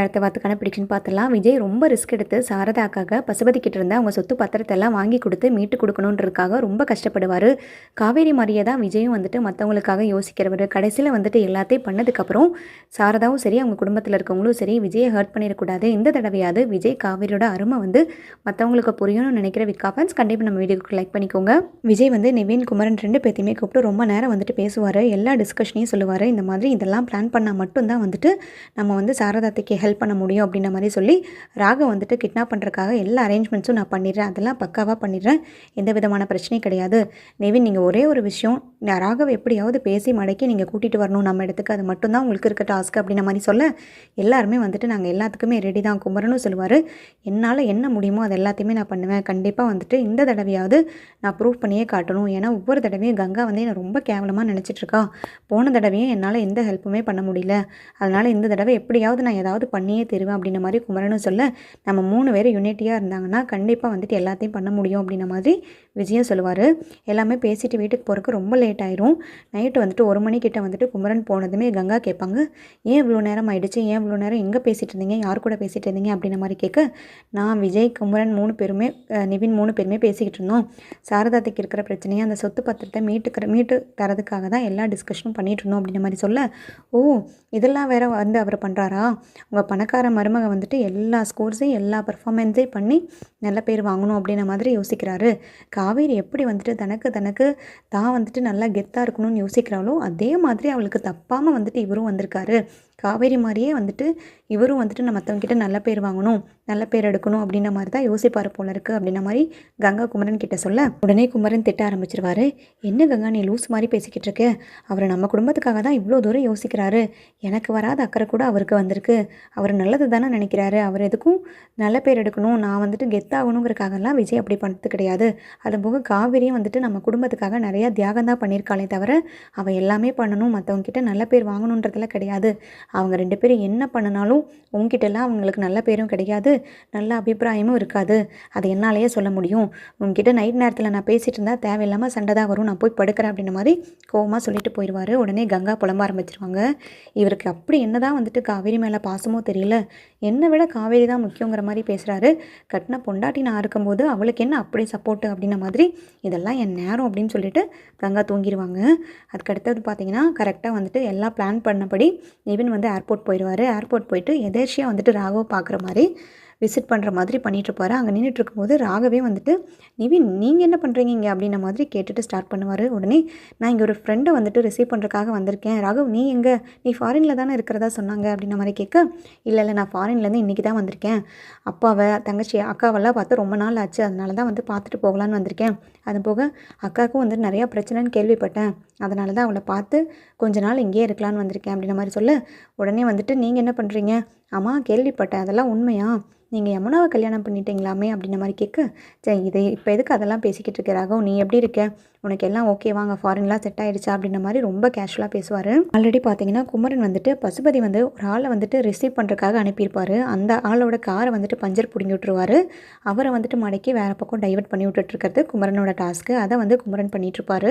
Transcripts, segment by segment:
அடுத்த வாரத்துக்கான ப்ரிடிக்ஷன் பார்த்துலாம். விஜய் ரொம்ப ரிஸ்க் எடுத்து சாரதாக்காக பசுபதி கிட்ட இருந்து அவங்க சொத்து பத்திரத்தெல்லாம் வாங்கி கொடுத்து மீட்டு கொடுக்கணுன்றதுக்காக ரொம்ப கஷ்டப்படுவார். காவேரி மாதிரியே தான் விஜயும் வந்துட்டு மற்றவங்களுக்காக யோசிக்கிறவர். கடைசியில் வந்துட்டு எல்லாத்தையும் பண்ணதுக்கப்புறம் சாரதாவும் சரி, அவங்க குடும்பத்தில் இருக்கவங்களும் சரி, விஜயை ஹர்ட் பண்ணிடக்கூடாது, இந்த தடவையாவது விஜய் காவேரியோட அருமை வந்து மற்றவங்களுக்கு புரியணும்னு நினைக்கிற விக்கா ஃபேன்ஸ் கண்டிப்பாக நம்ம வீடியோக்கு லைக் பண்ணிக்கோங்க. விஜய் வந்து நிவின், குமரன் 2 பேத்தையுமே கூப்பிட்டு ரொம்ப நேரம் வந்துட்டு பேசுவார். எல்லா டிஸ்கஷனையும் சொல்லுவார். இந்த மாதிரி இதெல்லாம் பிளான் பண்ணால் மட்டும்தான் வந்துட்டு நம்ம வந்து சாரதாத்துக்கு ஹெல்ப் பண்ண முடியும் அப்படின்ற மாதிரி சொல்லி ராகவ் வந்துட்டு கிட்னாப் பண்ணுறதுக்காக எல்லா அரேஞ்ச்மெண்ட்ஸும் நான் பண்ணிடுறேன், அதெல்லாம் பக்காவாக பண்ணிடுறேன், எந்த விதமான பிரச்சனையும் கிடையாது. நிவின், நீங்கள் ஒரே ஒரு விஷயம், ராகவ் எப்படியாவது பேசி மடக்கி நீங்கள் கூட்டிகிட்டு வரணும் நம்ம இடத்துக்கு, அது மட்டும்தான் உங்களுக்கு இருக்க டாஸ்க் அப்படின்ற மாதிரி சொல்ல எல்லாருமே வந்துட்டு நாங்கள் எல்லாத்துக்குமே ரெடி தான். குமரனும் சொல்லுவார், என்னால் என்ன முடியுமோ அது எல்லாத்தையுமே நான் பண்ணுவேன், கண்டிப்பாக வந்துட்டு இந்த தடவையாவது நான் ப்ரூவ் பண்ணியே காட்டணும். ஏன்னா ஒவ்வொரு தடவையும் கங்கா வந்து என்னை ரொம்ப கேவலமாக நினச்சிட்ருக்கா. போன தடவையும் என்னால் எந்த ஹெல்ப்புமே பண்ண முடியல, அதனால் இந்த தடவை எப்படியாவது நான் ஏதாவது பண்ணியே தருவேன் அப்படின்ற மாதிரி குமரனும் சொல்ல, நம்ம 3 பேர் யூனிட்டியாக இருந்தாங்கன்னா கண்டிப்பாக வந்துட்டு எல்லாத்தையும் பண்ண முடியும் அப்படின்ற மாதிரி விஜயம் சொல்லுவார். எல்லாமே பேசிட்டு வீட்டுக்கு போகிறதுக்கு ரொம்ப லேட் ஆயிரும். நைட்டு வந்துட்டு 1 மணிக்கிட்ட வந்துட்டு குமரன் போனதுமே கங்கா கேட்பாங்க, ஏன் இவ்வளோ நேரம் ஆயிடுச்சு, ஏன் இவ்வளோ நேரம் எங்கே பேசிகிட்டு இருந்தீங்க, யார் கூட பேசிகிட்டு இருந்தீங்க அப்படின்ற மாதிரி கேட்க, நான் விஜய், குமரன் 3 பேருமே நிவின் 3 பேருமே பேசிக்கிட்டு இருந்தோம். சாரதாத்துக்கு இருக்கிற பிரச்சனையை அந்த சொத்து பத்திரத்தை மீட்டு தரதுக்காக தான் எல்லா டிஸ்கஷனும் பண்ணிகிட்டு இருந்தோம் அப்படின்ற மாதிரி சொல்ல, ஓ இதெல்லாம் வேற வந்து அவர் பண்ணுறாரா, உங்கள் பணக்கார மருமக வந்துட்டு எல்லா ஸ்கோர்ஸையும் எல்லா பர்ஃபார்மன்ஸையும் பண்ணி நல்ல பேர் வாங்கணும் அப்படின்ற மாதிரி யோசிக்கிறாரு. காவேரி எப்படி வந்துட்டு தனக்கு தான் வந்துட்டு நல்லா கெத்தாக இருக்கணும்னு யோசிக்கிறாளோ அதே மாதிரி அவளுக்கு தப்பாமல் வந்துட்டு இவரும் வந்திருக்காரு. காவேரி மாதிரியே வந்துட்டு இவரும் வந்துட்டு நான் மற்றவங்கிட்ட நல்ல பேர் வாங்கணும், நல்ல பேர் எடுக்கணும் அப்படின்ற மாதிரி தான் யோசிப்பார் போல இருக்குது அப்படின்ற மாதிரி கங்கா குமரன் கிட்ட சொல்ல, உடனே குமரன் திட்ட ஆரம்பிச்சிருவார். என்ன கங்கா நீ லூஸ் மாதிரி பேசிக்கிட்டு இருக்க, அவர் நம்ம குடும்பத்துக்காக தான் இவ்வளோ தூரம் யோசிக்கிறாரு, எனக்கு வராத அக்கறை கூட அவருக்கு வந்திருக்கு, அவர் நல்லது தானே நினைக்கிறாரு, அவர் எதுக்கும் நல்ல பேர் எடுக்கணும், நான் வந்துட்டு கெத்தாகணுங்கிறக்காகலாம் விஜய் அப்படி பண்ணுறது கிடையாது. அதுபோக காவேரியும் வந்துட்டு நம்ம குடும்பத்துக்காக நிறையா தியாகம் தான் பண்ணியிருக்காளே தவிர அவள் எல்லாமே பண்ணணும், மற்றவங்ககிட்ட நல்ல பேர் வாங்கணுன்றதுல கிடையாது. அவங்க 2 பேரும் என்ன பண்ணினாலும் உங்ககிட்டலாம் அவங்களுக்கு நல்ல பேரும் கிடையாது, நல்ல அபிப்பிராயமும் இருக்காது, அதை என்னாலேயே சொல்ல முடியும். உங்ககிட்ட நைட் நேரத்தில் நான் பேசிகிட்டு இருந்தால் தேவையில்லாமல் சண்டை தான் வரும், நான் போய் படுக்கிறேன் அப்படின்ற மாதிரி கோவமாக சொல்லிட்டு போயிடுவார். உடனே கங்கா புலம்ப ஆரம்பிச்சிருவாங்க. இவருக்கு அப்படி என்ன தான் வந்துட்டு காவேரி மேலே பாசமோ தெரியல, என்னை விட காவேரி தான் முக்கியங்கிற மாதிரி பேசுகிறாரு. கட்டின பொண்டாட்டி நான் இருக்கும்போது அவளுக்கு என்ன அப்படி சப்போர்ட்டு அப்படின்ற மாதிரி, இதெல்லாம் என் நேரம் அப்படின்னு சொல்லிட்டு கங்கா தூங்கிடுவாங்க. அதுக்கடுத்தது பார்த்தீங்கன்னா கரெக்டாக வந்துட்டு எல்லாம் பிளான் பண்ணபடி நிவின் வந்து ஏர்போர்ட் போயிடுவார். ஏர்போர்ட் போயிட்டு எதேர்ச்சியாக வந்துட்டு ராகவ் பார்க்குற மாதிரி விசிட் பண்ணுற மாதிரி பண்ணிகிட்ருப்பாரு. அங்கே நின்றுட்டு இருக்கும்போது ராகவே வந்துட்டு, நிவின் நீங்கள் என்ன பண்ணுறீங்க இங்கே அப்படின்ற மாதிரி கேட்டுட்டு ஸ்டார்ட் பண்ணுவார். உடனே நான் இங்கே ஒரு ஃப்ரெண்டை வந்துட்டு ரிசீவ் பண்ணுறதுக்காக வந்திருக்கேன். ராகவ் நீ எங்கே, நீ ஃபாரினில் தானே இருக்கிறதா சொன்னாங்க அப்படின்ற மாதிரி கேட்க, இல்லை நான் ஃபாரின்லேருந்து இன்றைக்கி தான் வந்திருக்கேன், அப்பாவை தங்கச்சி அக்காவெல்லாம் பார்த்து ரொம்ப நாள் ஆச்சு, அதனால தான் வந்து பார்த்துட்டு போகலான்னு வந்திருக்கேன். அது போக அக்காவுக்கும் வந்துட்டு நிறையா பிரச்சனைன்னு கேள்விப்பட்டேன், அதனால தான் அவளை பார்த்து கொஞ்ச நாள் இங்கேயே இருக்கலான்னு வந்திருக்கேன் அப்படின்ற மாதிரி சொல்ல, உடனே வந்துட்டு நீங்கள் என்ன பண்ணுறீங்க, ஆமாம் கேள்விப்பட்டேன், அதெல்லாம் உண்மையா, நீங்கள் யமுனாவை கல்யாணம் பண்ணிட்டீங்களாமே அப்படின்ற மாதிரி கேட்க, சரி இது இப்போ எதுக்கு அதெல்லாம் பேசிக்கிட்டு இருக்க ராகவ், நீ எப்படி இருக்க, உனக்கு எல்லாம் ஓகேவாங்க, ஃபாரின்லாம் செட் ஆகிடுச்சா அப்படின்ற மாதிரி ரொம்ப கேஷுவலாக பேசுவார். ஆல்ரெடி பார்த்தீங்கன்னா குமரன் வந்துட்டு பசுபதி வந்து ஒரு ஆளை வந்துட்டு ரிசீவ் பண்ணுறதுக்காக அனுப்பியிருப்பார். அந்த ஆளோட காரை வந்துட்டு பஞ்சர் பிடிங்கி விட்டுருவார். அவரை வந்துட்டு மடக்கி வேறு பக்கம் டைவர்ட் பண்ணி விட்டுட்டுருக்கிறது குமரனோட டாஸ்க்கு. அதை வந்து குமரன் பண்ணிகிட்ருப்பார்.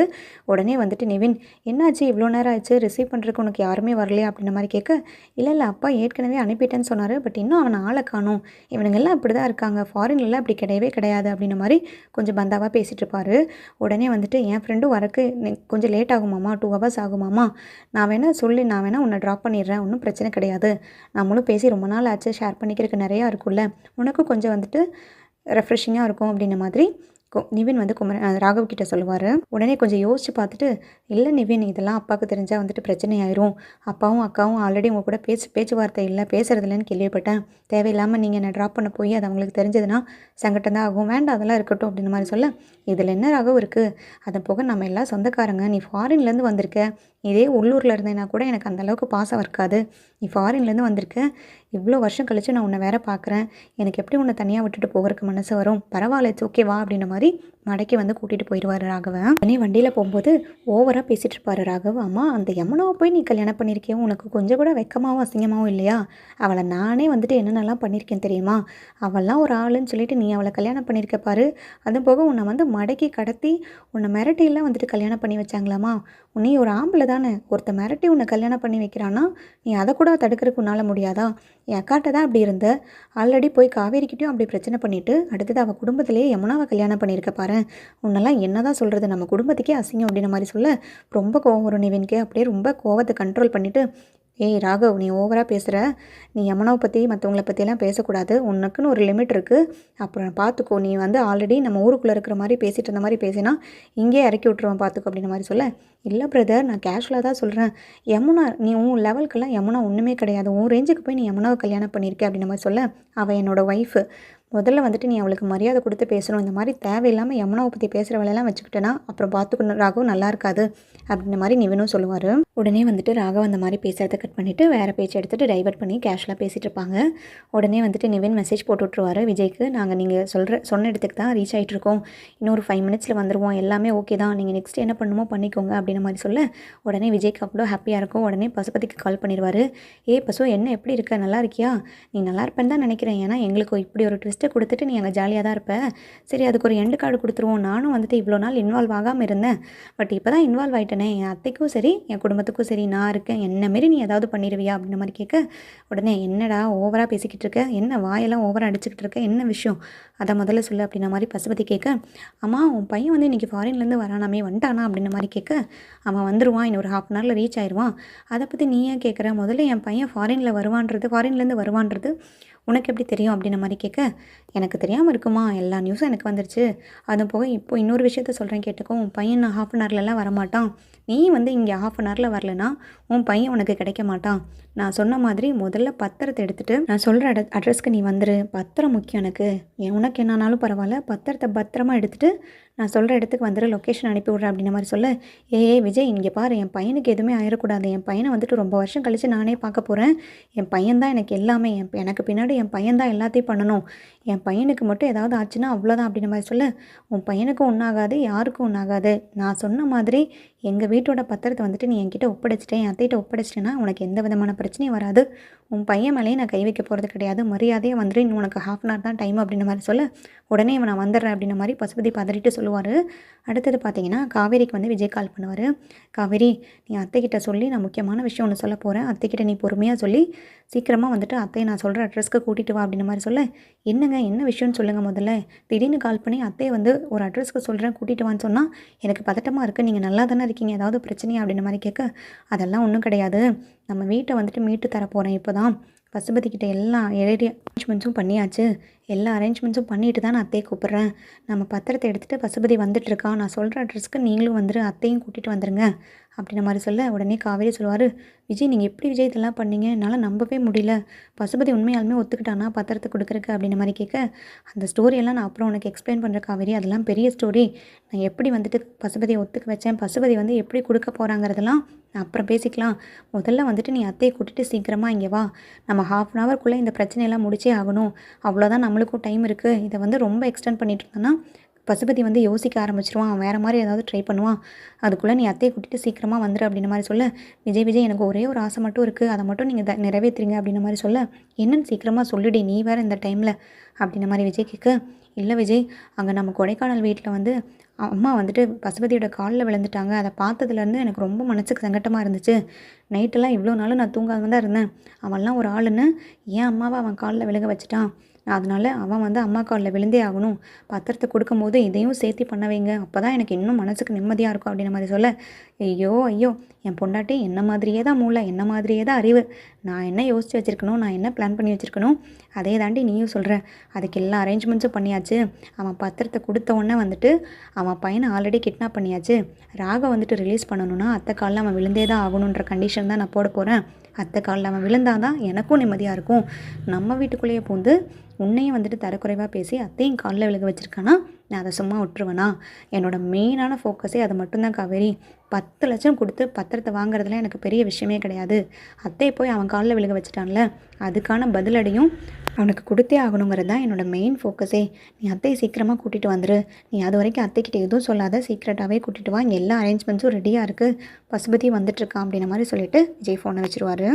உடனே வந்துட்டு நிவின், என்னாச்சு இவ்வளோ நேரம் ஆச்சு, ரிசீவ் பண்ணுறதுக்கு உனக்கு யாருமே வரலையா அப்படின்ற மாதிரி கேட்க, இல்லை அப்பா ஏற்கனவே அனுப்பிட்டேன்னு சொன்னார், பட் இன்னும் அவனை ஆளை காணும், இவனுங்கெல்லாம் இப்படி தான் இருக்காங்க, ஃபாரின்லாம் இப்படி கிடையவே கிடையாது அப்படின்ற மாதிரி கொஞ்சம் பந்தாவாக பேசிகிட்டு இருப்பார். உடனே வந்துட்டு என் ஃப்ரெண்டும் வரக்கு கொஞ்சம் லேட் ஆகுமாம்மா, 2 ஹவர்ஸ் ஆகுமாம்மா, நான் வேணால் உன்னை ட்ராப் பண்ணிடுறேன், ஒன்றும் பிரச்சனை கிடையாது, நம்மளும் பேசி ரொம்ப நாள் ஆச்சு, ஷேர் பண்ணிக்கிறதுக்கு நிறையா இருக்குல்ல, உனக்கும் கொஞ்சம் வந்துட்டு ரெஃப்ரெஷிங்காக இருக்கும் அப்படின்ற மாதிரி நிவின் வந்து ராகவ் கிட்ட சொல்லுவார். உடனே கொஞ்சம் யோசிச்சு பார்த்துட்டு, இல்லை நிவின் இதெல்லாம் அப்பாவுக்கு தெரிஞ்சால் வந்துட்டு பிரச்சனை ஆயிரும், அப்பாவும் அக்காவும் ஆல்ரெடி உங்கள் கூட பேச்சுவார்த்தை இல்லை, பேசுறதில்லன்னு கேள்விப்பட்டேன், தேவையில்லாமல் நீங்கள் என்னை ட்ராப் பண்ண போய் அது அவங்களுக்கு தெரிஞ்சதுன்னா சங்கடம் தான் ஆகும், வேண்டாம் அதெல்லாம் இருக்கட்டும் அப்படின்ற மாதிரி சொல்ல, இதில் என்ன ராகவ் இருக்குது, அதை போக நம்ம எல்லாம் சொந்தக்காரங்க, நீ ஃபாரின்லேருந்து வந்திருக்க, இதே உள்ளூரில் இருந்தேன்னா கூட எனக்கு அந்தளவுக்கு பாசம் இருக்காது, நீ ஃபாரின்லேருந்து வந்திருக்க, இவ்வளோ வருஷம் கழிச்சு நான் உன்னை வேற பார்க்குறேன், எனக்கு எப்படி உன்னை தனியாக விட்டுட்டு போகிறதுக்கு மனசு வரும், பரவாயில்ல இட்ஸ் ஓகேவா அப்படின்ற மாதிரி மடக்கி வந்து கூட்டிகிட்டு போயிடுவார் ராகவன். உடனே வண்டியில் போகும்போது ஓவராக பேசிகிட்டு இருப்பார் ராகவ். அம்மா அந்த யமுனாவை போய் நீ கல்யாணம் பண்ணியிருக்கேன், உனக்கு கொஞ்சம் கூட வெக்கமாகவும் அசிங்கமாகவும் இல்லையா, அவளை நானே வந்துட்டு என்னென்னலாம் பண்ணியிருக்கேன் தெரியுமா, அவள்லாம் ஒரு ஆளுன்னு சொல்லிட்டு நீ அவளை கல்யாணம் பண்ணியிருக்க பாரு, அதுவும் போக உன்னை வந்து மடக்கி கடத்தி உன்னை மிரட்டிலாம் வந்துட்டு கல்யாணம் பண்ணி வச்சாங்களாமா, நீ ஒரு ஆம்பளை தானே, ஒருத்த மிரட்டி உன்னை கல்யாணம் பண்ணி வைக்கிறான்னா நீ அதை கூட தடுக்கிறதுக்கு உன்னால் முடியாதா, என் அக்காட்ட தான் அப்படி இருந்த, ஆல்ரெடி போய் காவேரிக்கிட்டேயும் அப்படி பிரச்சனை பண்ணிவிட்டு அடுத்தது அவள் குடும்பத்திலேயே யமுனாவை கல்யாணம் பண்ணியிருக்க பாரு, உன்னெல்லாம் என்ன தான் சொல்கிறது, நம்ம குடும்பத்துக்கே அசிங்கம் அப்படின்ற மாதிரி சொல்ல ரொம்ப கோவம் வரும் நிவின்கே. அப்படியே ரொம்ப கோவத்தை கண்ட்ரோல் பண்ணிவிட்டு, ஏய் ராகவ், நீ ஓவராக பேசுகிற, நீ யமுனாவை பற்றி மற்றவங்கள பற்றியெல்லாம் பேசக்கூடாது, உனக்குன்னு ஒரு லிமிட் இருக்குது, அப்புறம் பார்த்துக்கோ, நீ வந்து ஆல்ரெடி நம்ம ஊருக்குள்ளே இருக்கிற மாதிரி பேசிகிட்டு இருந்த மாதிரி பேசினா இங்கேயே இறக்கி விட்ருவேன் பார்த்துக்கோ அப்படின்ற மாதிரி சொல்ல, இல்லை பிரதர், நான் கேஷுவலாக தான் சொல்கிறேன், யமுனா நீ உன் லெவலுக்கெல்லாம் யமுனா ஒன்றுமே கிடையாது, உன் ரேஞ்சுக்கு போய் நீ யமுனாவை கல்யாணம் பண்ணியிருக்க அப்படின்ற மாதிரி சொல்ல, அவள் என்னோடய ஒய்ஃபு, முதல்ல வந்துட்டு நீ அவளுக்கு மரியாதை கொடுத்து பேசணும், இந்த மாதிரி தேவையில்லாமல் யமுனாவை பற்றி பேசுகிற வேலையெல்லாம் வச்சுக்கிட்டேன்னா அப்புறம் பார்த்துக்கணும் ராகவ், நல்லா இருக்காது அப்படின்ற மாதிரி நிவினும் சொல்லுவார். உடனே வந்துட்டு ராகவ் அந்த மாதிரி பேசுகிறத கட் பண்ணிவிட்டு வேறு பேச்சு எடுத்துகிட்டு டைவர்ட் பண்ணி கேஷுவலாக பேசிகிட்டு இருப்பாங்க. உடனே வந்துட்டு நிவின் மெசேஜ் போட்டு விட்ருவார் விஜய்க்கு, நாங்கள் நீங்கள் சொன்ன இடத்துக்கு தான் ரீச் ஆகிட்ருக்கோம், இன்னொரு 5 மினிட்ஸில் வந்துடுவோம், எல்லாமே ஓகே தான், நீங்கள் நெக்ஸ்ட் என்ன பண்ணுமோ பண்ணிக்கோங்க அப்படின்ற மாதிரி சொல்ல, உடனே விஜய்க்கு அவ்வளோ ஹாப்பியாக இருக்கும். உடனே பசுபதிக்கு கால் பண்ணிடுவார். ஏ பசு, என்ன எப்படி இருக்க, நல்லா இருக்கியா, நீ நல்லா இருப்பேன்னு தான் நினைக்கிறேன், ஏன்னா எங்களுக்கு இப்படி ஒரு ட்விஸ்ட்டை கொடுத்துட்டு நீ அங்கே ஜாலியாக தான் இருப்ப, சரி அதுக்கு ஒரு எண்டு கார்டு கொடுத்துருவோம், நானும் வந்துட்டு இவ்வளோ நாள் இன்வால்வ் ஆகாமல் இருந்தேன், பட் இப்போ தான் இன்வால்வ் ஆகிட்டேனே, என் அத்தைக்கும் சரி என் குடும்பத்துக்கும் சரி நான் இருக்கேன், என்ன மாரி நீ ஏதாவது பண்ணிடுவியா அப்படின்ற மாதிரி கேட்க, உடனே என்னடா ஓவராக பேசிக்கிட்டு இருக்க, என்ன வாயெல்லாம் ஓவராக அடிச்சுக்கிட்டு இருக்க, என்ன விஷயம், அதை முதல்ல சொல்லு அப்படின்ற மாதிரி பசுபதி கேட்க, அம்மா உன் பையன் வந்து இன்றைக்கி ஃபாரின்லேருந்து வரானாமே, வந்துட்டானா அப்படின்ற மாதிரி கேட்க, அவன் வந்துடுவான், இன்னும் ஒரு 1/2 hourல ரீச் ஆயிடுவான், அதை பற்றி நீ ஏன் கேட்குற, முதல்ல என் பையன் ஃபாரின்லேருந்து வருவான்றது உனக்கு எப்படி தெரியும் அப்படின்ற மாதிரி கேட்க, எனக்கு தெரியாமல் இருக்குமா, எல்லா நியூஸும் எனக்கு வந்துருச்சு, அது போக இப்போ இன்னொரு விஷயத்த சொல்கிறேன் கேட்டுக்கோ, உன் பையன் நான் 1/2 hourலலாம் வரமாட்டான், நீ வந்து இங்கே 1/2 hourல வரலனா உன் பையன் உனக்கு கிடைக்க மாட்டான், நான் சொன்ன மாதிரி முதல்ல பத்திரத்தை எடுத்துகிட்டு நான் சொல்கிற அட்ரஸ்க்கு நீ வந்துரு, பத்திரம் முக்கியம் எனக்கு, உனக்கு என்னானாலும் பரவாயில்ல, பத்திரத்தை பத்திரமா எடுத்துகிட்டு நான் சொல்கிற இடத்துக்கு வந்துடு, லொக்கேஷன் அனுப்பி விட்றேன் அப்படின்ற மாதிரி சொல்ல, விஜய் இங்கே பாரு, என் பையனுக்கு எதுவுமே ஆயிடக்கூடாது, என் பையனை வந்துட்டு ரொம்ப வருஷம் கழித்து நானே பார்க்க போகிறேன், என் பையன் தான் எனக்கு எல்லாமே, எனக்கு பின்னாடி என் பையன் தான் எல்லாத்தையும் பண்ணணும், என் பையனுக்கு மட்டும் ஏதாவது ஆச்சுன்னா அவ்வளோதான் அப்படின்ற மாதிரி சொல்ல, உன் பையனுக்கும் ஒன்றாகாது, யாருக்கும் ஒன்றாகாது, நான் சொன்ன மாதிரி எங்கள் வீட்டோட பத்திரத்தை வந்துட்டு நீ என்கிட்ட ஒப்படைச்சிட்டேன், என் அத்தைகிட்ட ஒப்படைச்சிட்டேன்னா உனக்கு எந்த விதமான பிரச்சனையும் வராது, உன் பையன் மேலேயே நான் கை வைக்க போகிறது கிடையாது, மரியாதையாக வந்துட்டு இன்னும் உனக்கு 1/2 hour தான் டைம் அப்படின்ற மாதிரி சொல்ல, உடனே நான் வந்துடுறேன் அப்படின்ற மாதிரி பசுபதி பதறிட்டு சொல்லுவார். அடுத்தது பார்த்தீங்கன்னா காவேரிக்கு வந்து விஜய் கால் பண்ணுவார். காவேரி, நீ அத்தைக்கிட்ட சொல்லி நான் முக்கியமான விஷயம் ஒன்று சொல்ல போகிறேன், அத்தைக்கிட்ட நீ பொறுமையாக சொல்லி சீக்கிரமாக வந்துட்டு அத்தையை நான் சொல்கிற அட்ரஸ்க்கு கூட்டிகிட்டு வா அப்படின்ற மாதிரி சொல்ல, என்னங்க என்ன விஷயம்னு சொல்லுங்கள் முதல்ல, திடீர்னு கால் பண்ணி அத்தையை வந்து ஒரு அட்ரஸ்க்கு சொல்கிறேன் கூட்டிகிட்டு வான்னு சொன்னால் எனக்கு பதட்டமாக இருக்குது, நீங்கள் நல்லா தானே இருக்கீங்க, ஏதாவது பிரச்சனையா அப்படின்ற மாதிரி கேட்க, அதெல்லாம் ஒன்றும் கிடையாது, நம்ம வீட்டை வந்துட்டு மீட்டு தர போகிறேன், இப்போ தான் பசுபதிக்கிட்ட எல்லா அரேஞ்ச்மெண்ட்ஸும் பண்ணியாச்சு, எல்லா அரேஞ்ச்மெண்ட்ஸும் பண்ணிட்டு தான் நான் அத்தையை கூப்பிட்றேன், நம்ம பத்திரத்தை எடுத்துகிட்டு பசுபதி வந்துட்டுருக்கான், நான் சொல்கிற அட்ரஸ்க்கு நீங்களும் வந்துரு, அத்தையும் கூட்டிகிட்டு வந்துடுங்க அப்படின்ற மாதிரி சொல்ல, உடனே காவேரி சொல்லுவார், விஜய் நீங்கள் எப்படி விஜய் இதெல்லாம் பண்ணீங்க, என்னால் நம்பவே முடியல, பசுபதி உண்மையாலுமே ஒத்துக்கிட்டானா பத்திரத்தை கொடுக்குறக்கு அப்படின்ற மாதிரி கேட்க, அந்த ஸ்டோரியெல்லாம் நான் அப்புறம் உனக்கு எக்ஸ்பிளைன் பண்ணுறேன் காவேரி, அதெல்லாம் பெரிய ஸ்டோரி, நான் எப்படி வந்துட்டு பசுபதியை ஒத்துக்க வச்சேன், பசுபதி வந்து எப்படி கொடுக்க போகிறாங்கிறதெல்லாம் அப்புறம் பேசிக்கலாம், முதல்ல வந்துட்டு நீ அத்தையை கூட்டிகிட்டு சீக்கிரமாக இங்கே வா, நம்ம 1/2 hourக்குள்ளே இந்த பிரச்சனையெல்லாம் முடிச்சே ஆகணும், அவ்வளோதான், நம்மளுக்கும் டைம் இருக்குது, இதை வந்து ரொம்ப எக்ஸ்டெண்ட் பண்ணிட்டு இருந்தோன்னா பசுபதி வந்து யோசிக்க ஆரம்பிச்சிருவான், வேறு மாதிரி ஏதாவது ட்ரை பண்ணுவான், அதுக்குள்ளே நீ அத்தையை கூட்டிகிட்டு சீக்கிரமாக வந்துடு அப்படின்ற மாதிரி சொல்ல, விஜய் எனக்கு ஒரே ஒரு ஆசை மட்டும் இருக்குது, அதை மட்டும் நீங்கள் நிறைவேற்றுறீங்க அப்படின்ற மாதிரி சொல்ல, என்னன்னு சீக்கிரமாக சொல்லிடி நீ வேறு இந்த டைமில் அப்படின்ற மாதிரி விஜய் கேட்க, இல்லை விஜய், அங்கே நம்ம கொடைக்கானல் வீட்டில் வந்து அம்மா வந்துட்டு பசுபதியோட காலில் விழுந்துட்டாங்க, அதை பார்த்ததுலேருந்து எனக்கு ரொம்ப மனசுக்கு சங்கட்டமாக இருந்துச்சு, நைட்டெல்லாம் இவ்வளோ நாளும் நான் தூங்காமல் தான் இருந்தேன், அவன்லாம் ஒரு ஆளுன்னு என் அம்மாவை அவன் காலில் விழுக வச்சுட்டான், அதனால் அவன் வந்து அம்மா காலில் விழுந்தே ஆகணும், பத்திரத்தை கொடுக்கும் போது இதையும் சேர்த்து பண்ண வைங்க, அப்போ தான் எனக்கு இன்னும் மனசுக்கு நிம்மதியாக இருக்கும் அப்படின்ற மாதிரி சொல்ல, ஐயோ என் பொண்டாட்டி என்ன மாதிரியே தான் மூளை, என்ன மாதிரியே தான் அறிவு, நான் என்ன யோசித்து வச்சுருக்கணும், நான் என்ன பிளான் பண்ணி வச்சுருக்கணும், அதே தாண்டி நீயும் சொல்கிற, அதுக்கு எல்லா அரேஞ்ச்மெண்ட்ஸும் பண்ணியாச்சு, அவன் பத்திரத்தை கொடுத்த உடனே வந்துட்டு அவன் பையனை ஆல்ரெடி கிட்னாப் பண்ணியாச்சு, ராகை வந்துட்டு ரிலீஸ் பண்ணணுன்னா அத்தை காலில் அவன் விழுந்தே தான் ஆகணுன்ற கண்டிஷன் தான் நான் போட போகிறேன், அத்தை காலில் அவன் விழுந்தால் தான் எனக்கும் நிம்மதியாக இருக்கும், நம்ம வீட்டுக்குள்ளேயே பூந்து உன்னையும் வந்துட்டு தரக்குறைவாக பேசி அத்தையும் காலில் விழுக வச்சுருக்கானா, நான் அதை சும்மா விட்டுருவேனா, என்னோடய மெயினான ஃபோக்கஸே அது மட்டும்தான் காவேரி, 10 லட்சம் கொடுத்து பத்திரத்தை வாங்குறதுல எனக்கு பெரிய விஷயமே கிடையாது, அத்தையை போய் அவன் காலில் விழுக வச்சுட்டான்ல, அதுக்கான பதிலடியும் அவனுக்கு கொடுத்தே ஆகணுங்கிறது தான் என்னோடய மெயின் ஃபோக்கஸே, நீ அத்தையை சீக்கிரமாக கூட்டிகிட்டு வந்துரு, நீ அது வரைக்கும் அத்தைக்கிட்ட எதுவும் சொல்லாத, சீக்கிரட்டாகவே கூட்டிகிட்டு வா, இங்கே எல்லா அரேஞ்ச்மெண்ட்ஸும் ரெடியாக இருக்குது, பசுபதி வந்துட்டுருக்கான் அப்படின்ற மாதிரி சொல்லிவிட்டு விஜய் ஃபோனை வச்சுருவார்.